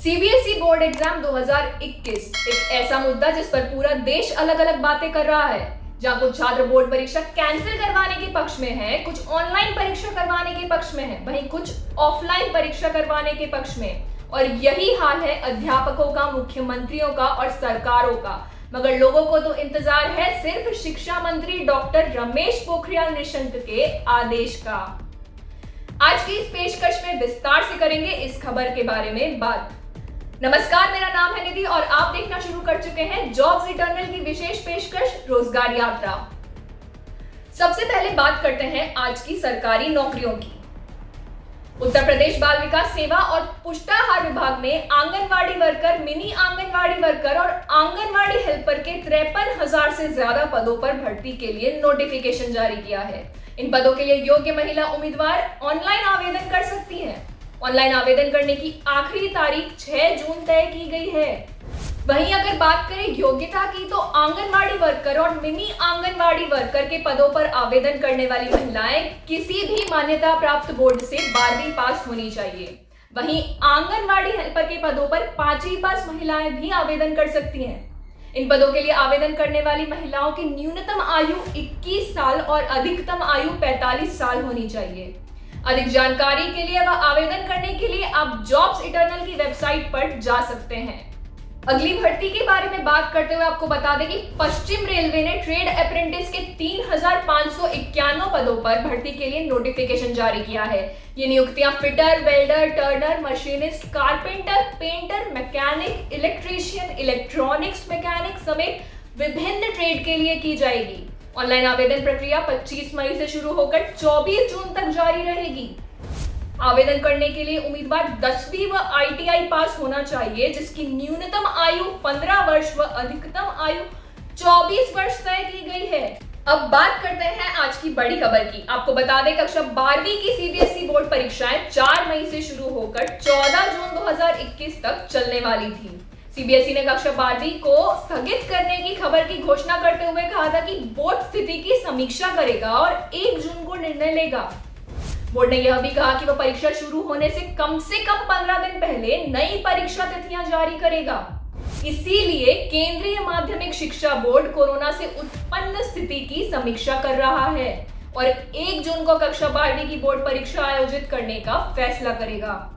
CBSE board exam 2021 एक ऐसा मुद्दा जिस पर पूरा देश अलग अलग बातें कर रहा है। जहां कुछ छात्र बोर्ड परीक्षा कैंसिल करवाने के पक्ष में हैं, कुछ ऑनलाइन परीक्षा करवाने के पक्ष में हैं, वहीं कुछ ऑफलाइन परीक्षा करवाने के पक्ष में। और यही हाल है अध्यापकों का, मुख्यमंत्रियों का और सरकारों का। मगर लोगों को तो इंतजार है सिर्फ शिक्षा मंत्री डॉक्टर रमेश पोखरियाल निशंक के आदेश का। आज की इस पेशकश में विस्तार से करेंगे इस खबर के बारे में बात। नमस्कार, मेरा नाम है निधि और आप देखना शुरू कर चुके हैं जॉब्स इटर्नल की विशेष पेशकश रोजगार यात्रा। सबसे पहले बात करते हैं आज की सरकारी नौकरियों की। उत्तर प्रदेश बाल विकास सेवा और पुष्टाहार विभाग में anganwadi worker, mini anganwadi worker और आंगनवाड़ी हेल्पर के 53,000 से ज्यादा पदों पर भर्ती के लिए नोटिफिकेशन जारी किया है। इन पदों के लिए योग्य महिला उम्मीदवार ऑनलाइन आवेदन कर सकती हैं। ऑनलाइन आवेदन करने की आखिरी तारीख 6 जून तय की गई है। वहीं अगर बात करें योग्यता की, तो आंगनवाड़ी वर्कर और मिनी आंगनवाड़ी वर्कर के पदों पर आवेदन करने वाली महिलाएं किसी भी मान्यता प्राप्त बोर्ड से 12वीं पास होनी चाहिए। वहीं आंगनवाड़ी हेल्पर के पदों पर 5वीं पास महिलाएं भी आवेदन कर सकती हैं। इन पदों के लिए आवेदन करने वाली महिलाओं की न्यूनतम आयु 21 साल और अधिकतम आयु 45 साल होनी चाहिए। अधिक जानकारी के लिए व आवेदन करने के लिए आप जॉब्स इटर्नल की वेबसाइट पर जा सकते हैं। अगली भर्ती के बारे में बात करते हुए आपको बता दें कि पश्चिम रेलवे ने ट्रेड अप्रेंटिस के 3,591 पदों पर भर्ती के लिए नोटिफिकेशन जारी किया है। ये नियुक्तियां fitter, welder, Turner, machinist, carpenter, painter, mechanic, electrician, electronics mechanic समेत विभिन्न ट्रेड के लिए की जाएगी। ऑनलाइन आवेदन प्रक्रिया 25 मई से शुरू होकर 24 जून तक जारी रहेगी। आवेदन करने के लिए उम्मीदवार 10वीं व ITI पास होना चाहिए, जिसकी न्यूनतम आयु 15 वर्ष व अधिकतम आयु 24 वर्ष तय की गई है। अब बात करते हैं आज की बड़ी खबर की। आपको बता दें कक्षा 12वीं की सीबीएसई बोर्ड परीक्षाएं 4 मई से शुरू होकर 14 जून 2021 तक चलने वाली थी। सीबीएसई ने कक्षा 12वीं को स्थगित करने की खबर की घोषणा करते हुए कहा था कि बोर्ड स्थिति की समीक्षा करेगा और 1 जून को निर्णय लेगा। बोर्ड ने यह भी कहा कि वह परीक्षा शुरू होने से कम 15 दिन पहले नई परीक्षा तिथियां जारी करेगा। इसीलिए केंद्रीय माध्यमिक शिक्षा बोर्ड कोरोना से उत्पन्न स्थिति की समीक्षा कर रहा है और 1 जून को कक्षा 12वीं की बोर्ड परीक्षा आयोजित करने का फैसला करेगा।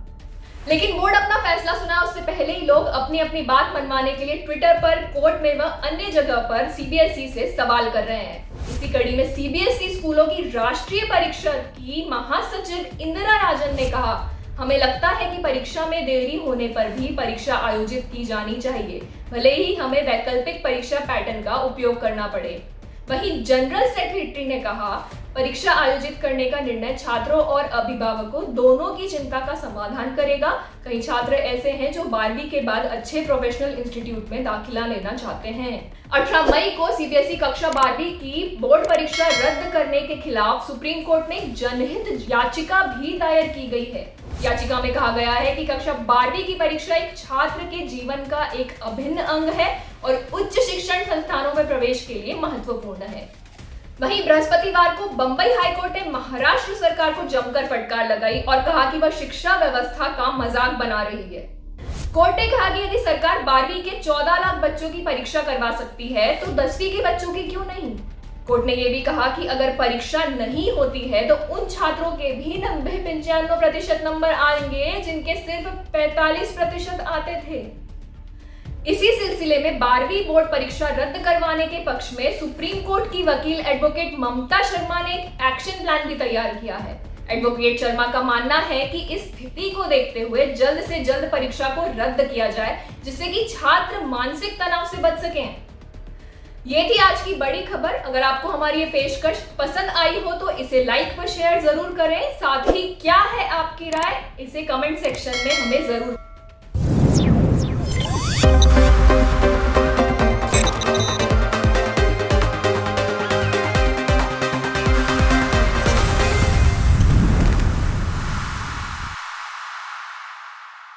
लेकिन बोर्ड अपना फैसला सुना उससे पहले ही लोग अपनी अपनी बात मनवाने के लिए ट्विटर पर, कोर्ट में व अन्य जगह पर सीबीएसई से सवाल कर रहे हैं। इसी कड़ी में सीबीएसई स्कूलों की राष्ट्रीय परीक्षा की महासचिव इंदिरा राजन ने कहा, हमें लगता है कि परीक्षा में देरी होने पर भी परीक्षा आयोजित की जानी चाहिए, भले ही हमें वैकल्पिक परीक्षा पैटर्न का उपयोग करना पड़े। वहीं जनरल सेक्रेटरी ने कहा, परीक्षा आयोजित करने का निर्णय छात्रों और अभिभावकों दोनों की चिंता का समाधान करेगा। कई छात्र ऐसे हैं जो 12वीं के बाद अच्छे प्रोफेशनल इंस्टीट्यूट में दाखिला लेना चाहते हैं। 18 मई को सीबीएसई कक्षा 12वीं की बोर्ड परीक्षा रद्द करने के खिलाफ सुप्रीम कोर्ट में जनहित याचिका भी दायर की गई है। याचिका में कहा गया है कि कक्षा 12वीं की परीक्षा एक छात्र के जीवन का एक अभिन्न अंग है और उच्च शिक्षण संस्थानों में प्रवेश के लिए महत्वपूर्ण है। वहीं बृहस्पतिवार को बंबई हाईकोर्ट ने महाराष्ट्र सरकार को जमकर फटकार लगाई और कहा कि वह शिक्षा व्यवस्था का मजाक बना रही है। कोर्ट ने कहा कि यदि सरकार 12वीं के 14 लाख बच्चों की परीक्षा करवा सकती है तो 10वीं के बच्चों की क्यों नहीं। कोर्ट ने यह भी कहा कि अगर परीक्षा नहीं होती है तो उन छात्रों के भी 90-95% नंबर आएंगे जिनके सिर्फ 45% आते थे। इसी सिलसिले में 12वीं बोर्ड परीक्षा रद्द करवाने के पक्ष में सुप्रीम कोर्ट की वकील एडवोकेट ममता शर्मा ने एक एक्शन प्लान भी तैयार किया है। एडवोकेट शर्मा का मानना है कि इस स्थिति को देखते हुए जल्द से जल्द परीक्षा को रद्द किया जाए, जिससे कि छात्र मानसिक तनाव से बच सकें। ये थी आज की बड़ी खबर। अगर आपको हमारी ये पेशकश पसंद आई हो तो इसे लाइक व शेयर जरूर करें। साथ ही क्या है आपकी राय, इसे कमेंट सेक्शन में हमें जरूर